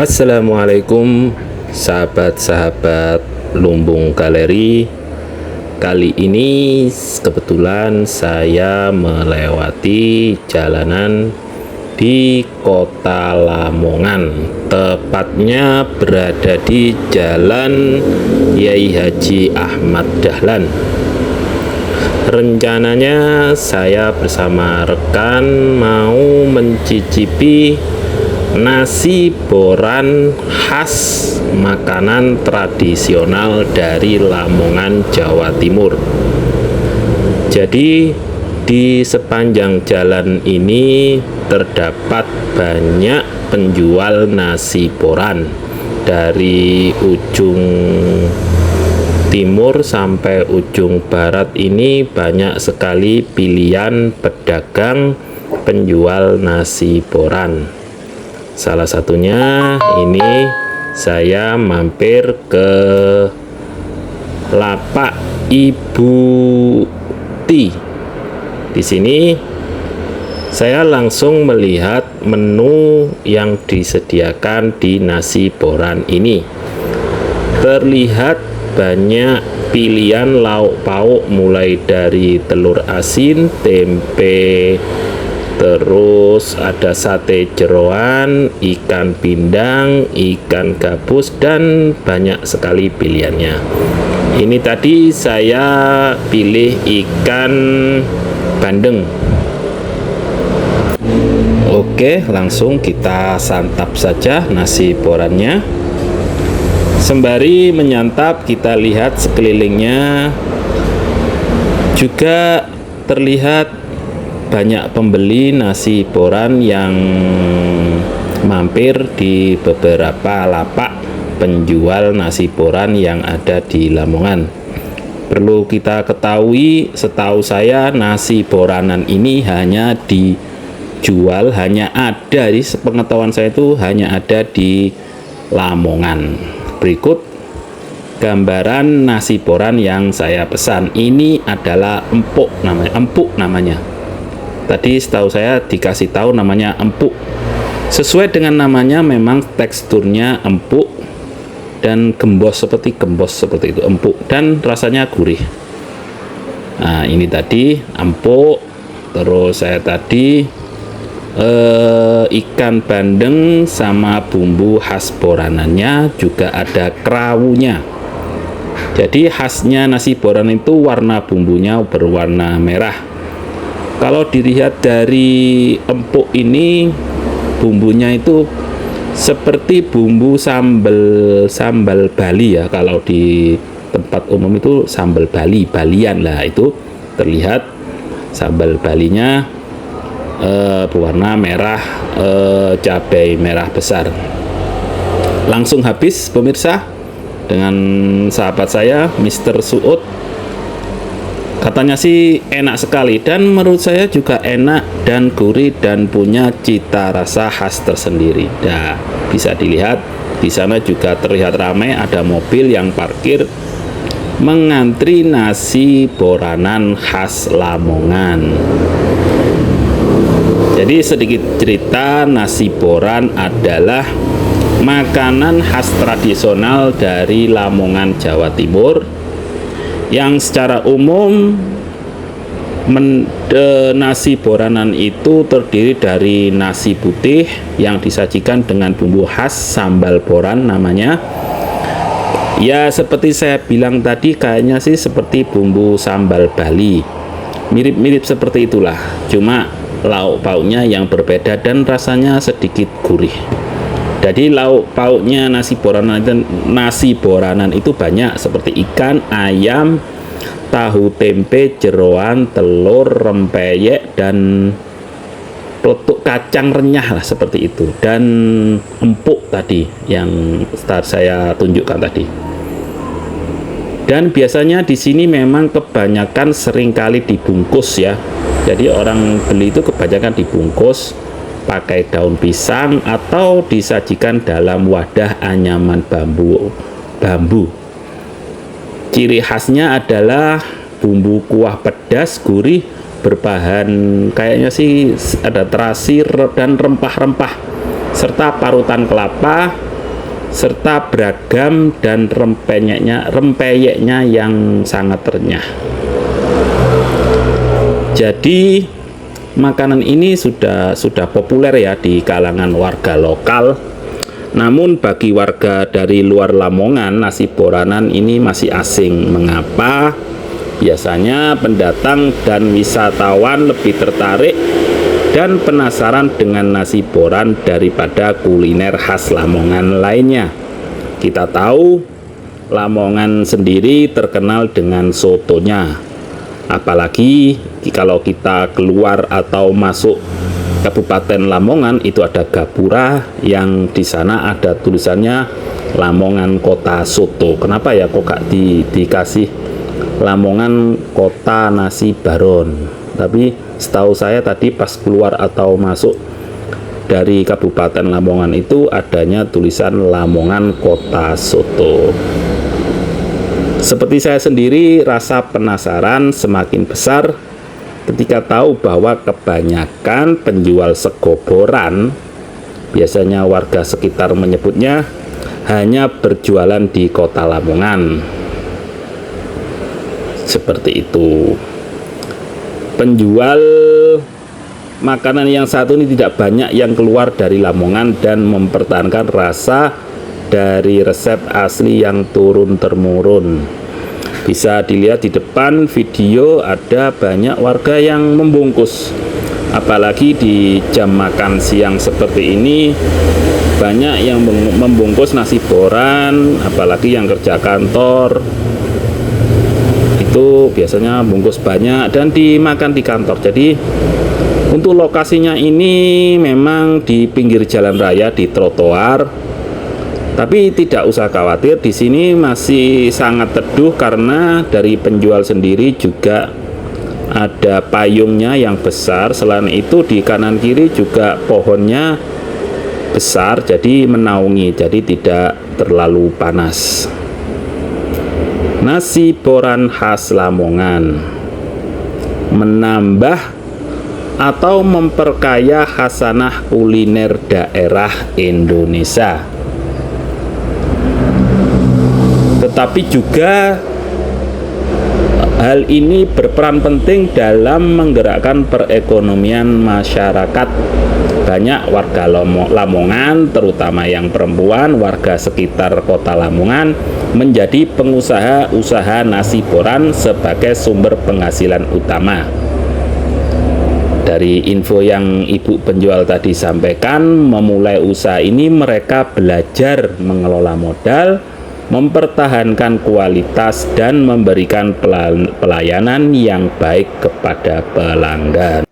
Assalamualaikum sahabat-sahabat Lumbung Galeri. Kali ini kebetulan saya melewati jalanan di Kota Lamongan, tepatnya berada di Jalan Yai Haji Ahmad Dahlan. Rencananya saya bersama rekan mau mencicipi nasi boran khas makanan tradisional dari Lamongan, Jawa Timur. Jadi di sepanjang jalan ini terdapat banyak penjual nasi boran. Dari ujung timur sampai ujung barat ini banyak sekali pilihan pedagang penjual nasi boran. Salah satunya ini saya mampir ke Lapak Ibu Ti. Di sini saya langsung melihat menu yang disediakan di nasi boran ini. Terlihat banyak pilihan lauk pauk mulai dari telur asin, tempe, terus ada sate jeroan, ikan pindang, ikan gabus, dan banyak sekali pilihannya. Ini tadi saya pilih ikan bandeng. Oke, langsung kita santap saja nasi borannya. Sembari menyantap, kita lihat sekelilingnya juga terlihat banyak pembeli nasi boran yang mampir di beberapa lapak penjual nasi boran yang ada di Lamongan. Perlu kita ketahui, setahu saya nasi boranan ini hanya ada di sepengetahuan saya itu hanya ada di Lamongan. Berikut gambaran nasi boran yang saya pesan. Ini adalah empuk namanya. Tadi setahu saya dikasih tahu namanya empuk. Sesuai dengan namanya, memang teksturnya empuk dan gembos seperti itu, empuk dan rasanya gurih. Nah, ini tadi empuk. Terus saya tadi ikan bandeng sama bumbu khas boranannya, juga ada kerawunya. Jadi khasnya nasi boran itu warna bumbunya berwarna merah. Kalau dilihat dari empuk ini, bumbunya itu seperti bumbu sambal Bali ya. Kalau di tempat umum itu sambal Balian lah, itu terlihat sambal Balinya berwarna merah, cabai merah besar. Langsung habis pemirsa dengan sahabat saya Mr. Suud. Katanya sih enak sekali, dan menurut saya juga enak dan gurih dan punya cita rasa khas tersendiri. Nah, bisa dilihat di sana juga terlihat ramai, ada mobil yang parkir mengantri nasi boranan khas Lamongan. Jadi sedikit cerita, nasi boran adalah makanan khas tradisional dari Lamongan, Jawa Timur, yang secara umum nasi boranan itu terdiri dari nasi putih yang disajikan dengan bumbu khas sambal boran namanya. Ya, seperti saya bilang tadi, kayaknya sih seperti bumbu sambal Bali, mirip-mirip seperti itulah, cuma lauk pauknya yang berbeda dan rasanya sedikit gurih. Jadi lauk pauknya nasi boranan itu banyak, seperti ikan, ayam, tahu tempe, jeroan, telur, rempeyek, dan peletuk kacang renyah lah, seperti itu. Dan empuk tadi yang saya tunjukkan tadi. Dan biasanya di sini memang kebanyakan seringkali dibungkus ya. Jadi orang beli itu kebanyakan dibungkus pakai daun pisang atau disajikan dalam wadah anyaman bambu. Ciri khasnya adalah bumbu kuah pedas gurih berbahan kayaknya sih ada terasi dan rempah-rempah serta parutan kelapa serta beragam dan rempeyeknya yang sangat renyah. Jadi makanan ini sudah populer ya di kalangan warga lokal. Namun bagi warga dari luar Lamongan, nasi boranan ini masih asing. Mengapa? Biasanya pendatang dan wisatawan lebih tertarik dan penasaran dengan nasi boran daripada kuliner khas Lamongan lainnya. Kita tahu Lamongan sendiri terkenal dengan sotonya. Apalagi kalau kita keluar atau masuk Kabupaten Lamongan, itu ada gapura yang di sana ada tulisannya Lamongan Kota Soto. Kenapa ya kok gak dikasih Lamongan Kota Nasi Baron? Tapi setahu saya tadi pas keluar atau masuk dari Kabupaten Lamongan itu adanya tulisan Lamongan Kota Soto. Seperti saya sendiri, rasa penasaran semakin besar ketika tahu bahwa kebanyakan penjual sego boran, biasanya warga sekitar menyebutnya, hanya berjualan di kota Lamongan. Seperti itu. Penjual makanan yang satu ini tidak banyak yang keluar dari Lamongan dan mempertahankan rasa dari resep asli yang turun-temurun. Bisa dilihat di depan video, ada banyak warga yang membungkus. Apalagi di jam makan siang seperti ini, banyak yang membungkus nasi boran, apalagi yang kerja kantor. Itu biasanya bungkus banyak dan dimakan di kantor. Jadi untuk lokasinya ini memang di pinggir jalan raya, di trotoar. Tapi tidak usah khawatir, di sini masih sangat teduh karena dari penjual sendiri juga ada payungnya yang besar. Selain itu di kanan kiri juga pohonnya besar, jadi menaungi, jadi tidak terlalu panas. Nasi boran khas Lamongan menambah atau memperkaya khasanah kuliner daerah Indonesia. Tetapi juga hal ini berperan penting dalam menggerakkan perekonomian masyarakat. Banyak warga Lamongan, terutama yang perempuan, warga sekitar kota Lamongan, menjadi pengusaha usaha nasi boran sebagai sumber penghasilan utama. Dari info yang ibu penjual tadi sampaikan, memulai usaha ini mereka belajar mengelola modal, mempertahankan kualitas dan memberikan pelayanan yang baik kepada pelanggan.